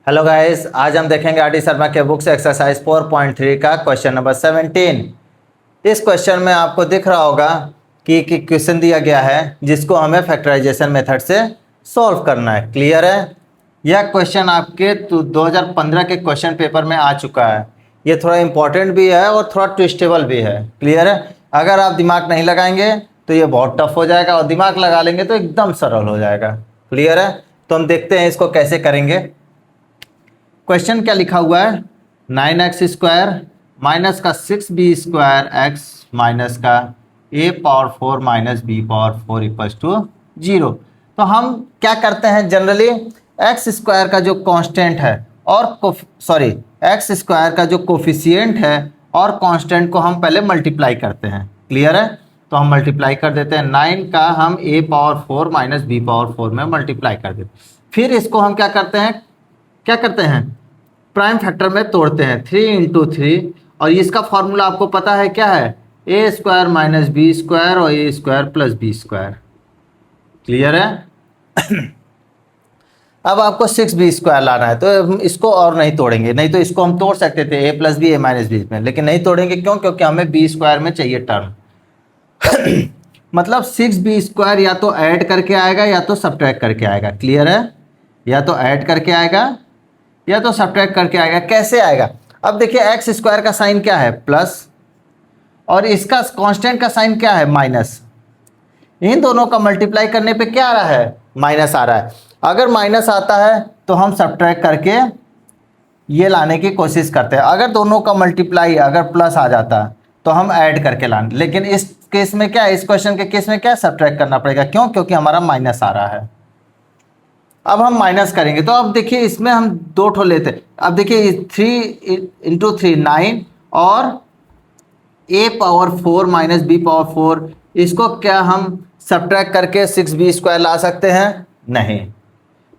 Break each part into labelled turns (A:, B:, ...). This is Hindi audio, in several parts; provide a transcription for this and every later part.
A: हेलो गाइस, आज हम देखेंगे आर डी शर्मा के बुक्स एक्सरसाइज 4.3 का क्वेश्चन नंबर 17। इस क्वेश्चन में आपको दिख रहा होगा कि क्वेश्चन दिया गया है जिसको हमें फैक्टराइजेशन मेथड से सॉल्व करना है। क्लियर है? यह क्वेश्चन आपके 2015 के क्वेश्चन पेपर में आ चुका है। ये थोड़ा इंपॉर्टेंट भी है और थोड़ा ट्विस्टेबल भी है। क्लियर है? अगर आप दिमाग नहीं लगाएंगे तो ये बहुत टफ हो जाएगा और दिमाग लगा लेंगे तो एकदम सरल हो जाएगा। क्लियर है? तो हम देखते हैं इसको कैसे करेंगे। क्वेश्चन क्या लिखा हुआ है? 9x² माइनस का 6b² x माइनस का a⁴ minus b⁴ equals to 0। तो हम क्या करते हैं जनरली, x² का जो कांस्टेंट है और x² का जो कोफिशिएंट है और कांस्टेंट को हम पहले मल्टीप्लाई करते हैं। क्लियर है? तो हम मल्टीप्लाई कर देते हैं। 9 का हम a⁴ माइनस b⁴ में मल्टीप्लाई कर देते हैं। फिर इसको हम क्या करते हैं प्राइम फैक्टर में तोड़ते हैं। 3 इंटू 3 और इसका फॉर्मूला आपको पता है क्या है? a² माइनस b² और a² प्लस b²। क्लियर है? अब आपको 6b² लाना है तो हम इसको और नहीं तोड़ेंगे, नहीं तो इसको हम तोड़ सकते थे a plus B a minus B में, लेकिन नहीं तोड़ेंगे। क्यों? क्योंकि हमें b² में चाहिए टर्म। मतलब 6b² या तो ऐड करके आएगा या तो सब्ट्रैक्ट करके आएगा। क्लियर है? या तो ऐड करके आएगा या तो सब्ट्रैक्ट करके आएगा। कैसे आएगा? अब देखिए x² का साइन क्या है? प्लस, और इसका कांस्टेंट का साइन क्या है? माइनस। इन दोनों का मल्टीप्लाई करने पे क्या आ रहा है? माइनस आ रहा है। अगर माइनस आता है तो हम सब्ट्रैक्ट करके ये लाने की कोशिश करते हैं। अगर दोनों का मल्टीप्लाई अगर प्लस आ जाता तो हम ऐड करके लाने, लेकिन इस केस में क्या है, इस क्वेश्चन के केस में क्या सब्ट्रैक्ट करना पड़ेगा। क्यों? क्योंकि हमारा माइनस आ रहा है। अब हम माइनस करेंगे तो अब देखिए इसमें हम दो ठो लेते हैं। अब देखिए 3 इंटू 3 9 और a⁴ माइनस b⁴, इसको क्या हम सब्ट्रैक्ट करके 6b² ला सकते हैं? नहीं,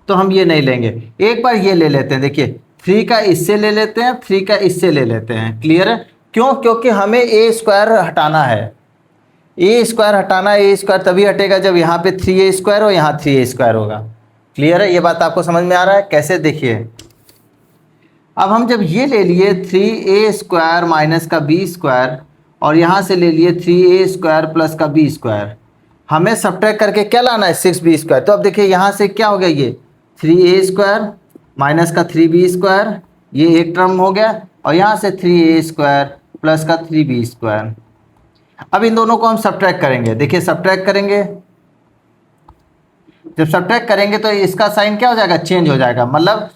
A: तो हम ये नहीं लेंगे। एक बार ये ले लेते हैं। देखिए 3 का इससे ले लेते हैं, 3 का इससे ले लेते हैं। क्लियर है? क्यों? क्योंकि हमें a² हटाना है। a² हटाना है। a² तभी हटेगा जब यहाँ पे 3a² और यहाँ 3a² होगा। क्लियर है? ये बात आपको समझ में आ रहा है? कैसे? देखिए अब हम जब ये ले लिए 3a² माइनस का b² और यहाँ से ले लिए 3a² प्लस का b², हमें सब्ट्रैक्ट करके क्या लाना है? 6b²। तो अब देखिए यहाँ से क्या हो गया, ये 3a² माइनस का 3b², ये एक टर्म हो गया, और यहाँ से 3a² प्लस का 3b²। अब इन दोनों को हम सब्ट्रैक्ट करेंगे। देखिए सब्ट्रैक्ट करेंगे, जब सब्ट्रैक्ट करेंगे तो इसका साइन क्या हो जाएगा? चेंज हो जाएगा। मतलब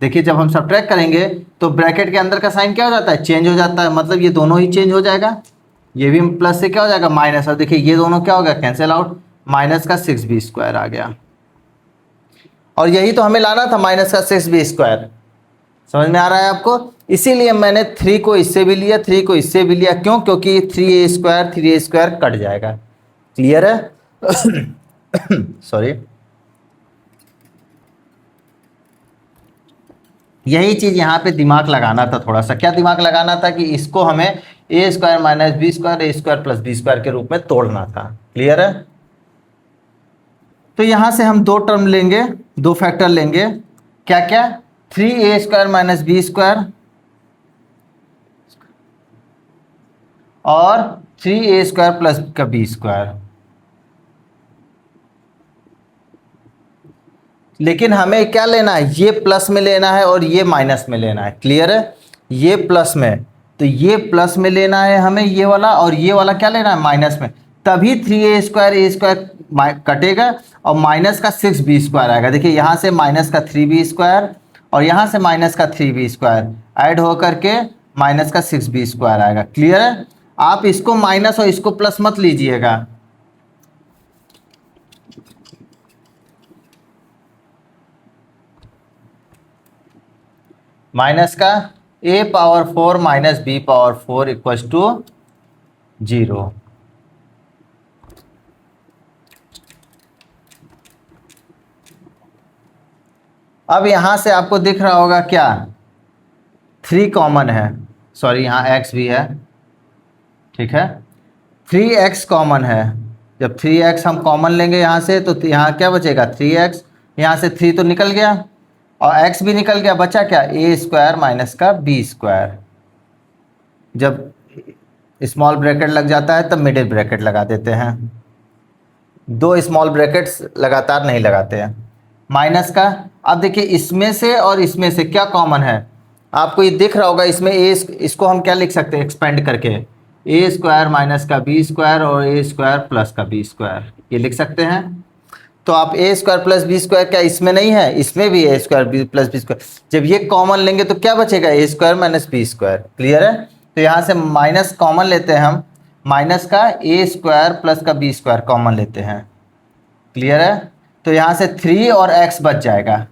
A: देखिए जब हम सब्ट्रैक्ट करेंगे तो ब्रैकेट के अंदर का साइन क्या हो जाता है? चेंज हो जाता है। मतलब ये दोनों ही चेंज हो जाएगा। ये भी प्लस से क्या हो जाएगा? माइनस। और देखिए ये दोनों क्या हो गया? Cancel out. माइनस का 6b² आ गया। और यही तो हमें लाना था, माइनस का 6b²। समझ में आ रहा है आपको? इसीलिए मैंने 3 को इससे भी लिया, 3 को इससे भी लिया। क्यों? क्योंकि 3a² कट जाएगा। क्लियर है? सॉरी, यही चीज़ यहाँ पे दिमाग लगाना था। थोड़ा सा क्या दिमाग लगाना था कि इसको हमें a² minus b² a² plus b² के रूप में तोड़ना था। क्लियर है? तो यहाँ से हम दो टर्म लेंगे, दो फैक्टर लेंगे। क्या क्या? 3a² माइनस b² और 3a² प्लस का b²। लेकिन हमें क्या लेना है? ये प्लस में लेना है और ये माइनस में लेना है। क्लियर है? ये प्लस में, तो ये प्लस में लेना है हमें ये वाला, और ये वाला क्या लेना है? माइनस में। तभी 3a² कटेगा और माइनस का 6b² आएगा। देखिए यहाँ से माइनस का 3b² और यहाँ से माइनस का 3b² ऐड होकर के माइनस का 6b² आएगा। क्लियर है? आप इसको माइनस और इसको प्लस मत लीजिएगा। माइनस का a⁴ minus b⁴ equals to 0। अब यहाँ से आपको दिख रहा होगा क्या? 3 कॉमन है। सॉरी, यहाँ x भी है। ठीक है, 3x कॉमन है। जब 3x हम कॉमन लेंगे यहाँ से तो यहाँ क्या बचेगा? 3x। यहाँ से 3 तो निकल गया और x भी निकल गया, बचा क्या, ए स्क्वायर माइनस का बी स्क्वायर। जब स्मॉल ब्रैकेट लग जाता है तब मिडिल ब्रैकेट लगा देते हैं, दो स्मॉल ब्रैकेट्स लगातार नहीं लगाते हैं। माइनस का, अब देखिए इसमें से और इसमें से क्या कॉमन है, आपको ये दिख रहा होगा, इसमें ए, इसको हम क्या लिख सकते हैं एक्सपेंड करके, ए स्क्वायर माइनस का बी स्क्वायर और ए स्क्वायर प्लस का बी स्क्वायर, ये लिख सकते हैं। तो आप a square plus b square क्या इसमें नहीं है, इसमें भी a square b plus b square, जब ये कॉमन लेंगे तो क्या बचेगा, a square minus b square. Clear है? तो यहाँ से माइनस कॉमन लेते हैं हम, माइनस का ए स्क्वायर प्लस का बी स्क्वायर कॉमन लेते हैं। क्लियर है? तो यहाँ से 3 और x बच जाएगा।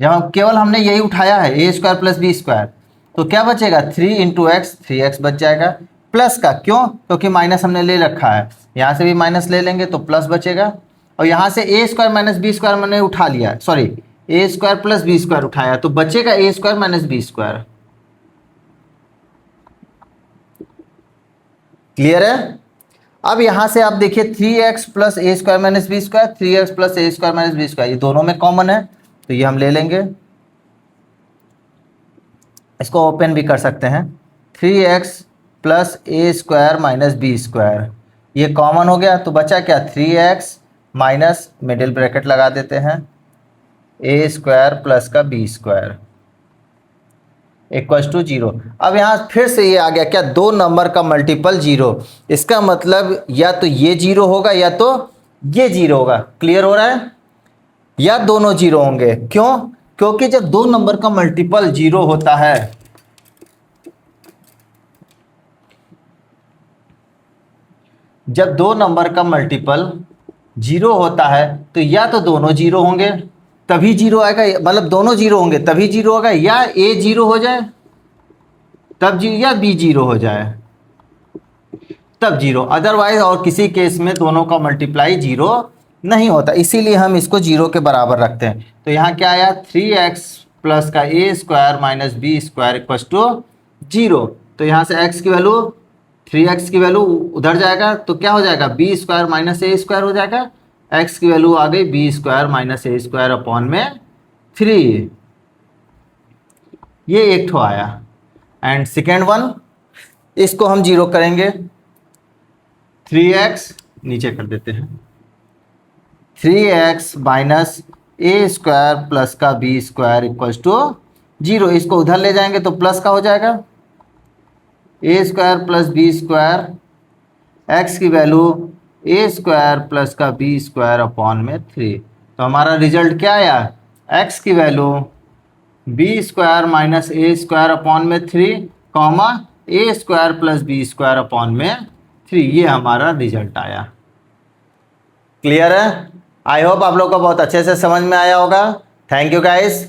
A: जब हम केवल हमने यही उठाया है ए स्क्वायर प्लस बी स्क्वायर, तो क्या बचेगा, 3 इंटू एक्स, 3x बच जाएगा। प्लस का क्यों, क्योंकि माइनस हमने ले रखा है, यहाँ से भी माइनस ले लेंगे तो प्लस बचेगा। और यहाँ से a square minus b square मैंने उठा लिया, sorry a square plus b square उठाया, तो बचेगा a square minus b square. Clear है? अब यहाँ से आप देखिए 3x plus a square minus b square, 3x plus a square minus b square, ये दोनों में कॉमन है, तो ये हम ले लेंगे। इसको ओपन भी कर सकते हैं, 3x plus a square minus b square, ये कॉमन हो गया, तो बचा क्या, 3x माइनस मिडिल ब्रैकेट लगा देते हैं ए स्क्वायर प्लस का बी स्क्वायर इक्वल्स टू 0। अब यहाँ फिर से ये आ गया क्या, दो नंबर का मल्टीपल 0, इसका मतलब या तो ये 0 होगा या तो ये 0 होगा। क्लियर हो रहा है? या दोनों 0 होंगे, क्यों, क्योंकि जब दो नंबर का मल्टीपल 0 होता है, जब दो नंबर का मल्टीपल 0 होता है तो या तो दोनों 0 होंगे तभी 0 आएगा, मतलब दोनों 0 होंगे तभी 0 होगा, या ए 0 हो जाए तब 0, या बी 0 हो जाए तब 0, अदरवाइज और किसी केस में दोनों का मल्टीप्लाई 0 नहीं होता, इसीलिए हम इसको 0 के बराबर रखते हैं। तो यहाँ क्या आया, 3x प्लस का a square minus b square equals to 0। तो यहाँ से x की वैल्यू, 3x की वैल्यू उधर जाएगा तो क्या हो जाएगा, B square minus a square हो जाएगा, x की वैल्यू आ गई B square minus a square upon में 3, ये एक ठो आया। एंड सेकेंड वन, इसको हम 0 करेंगे, 3x नीचे कर देते हैं, 3x minus a square plus का बी स्क्वायर इक्वल्स टू 0, इसको उधर ले जाएंगे तो प्लस का हो जाएगा, a square plus b square, x की वैल्यू ए स्क्वायर प्लस का बी स्क्वायर अपॉन में 3। तो हमारा रिजल्ट क्या आया, एक्स की value b square minus a square upon में 3 comma a square plus b square upon में 3, ये हमारा रिजल्ट आया। क्लियर है? आई होप आप लोग को बहुत अच्छे से समझ में आया होगा। Thank you guys.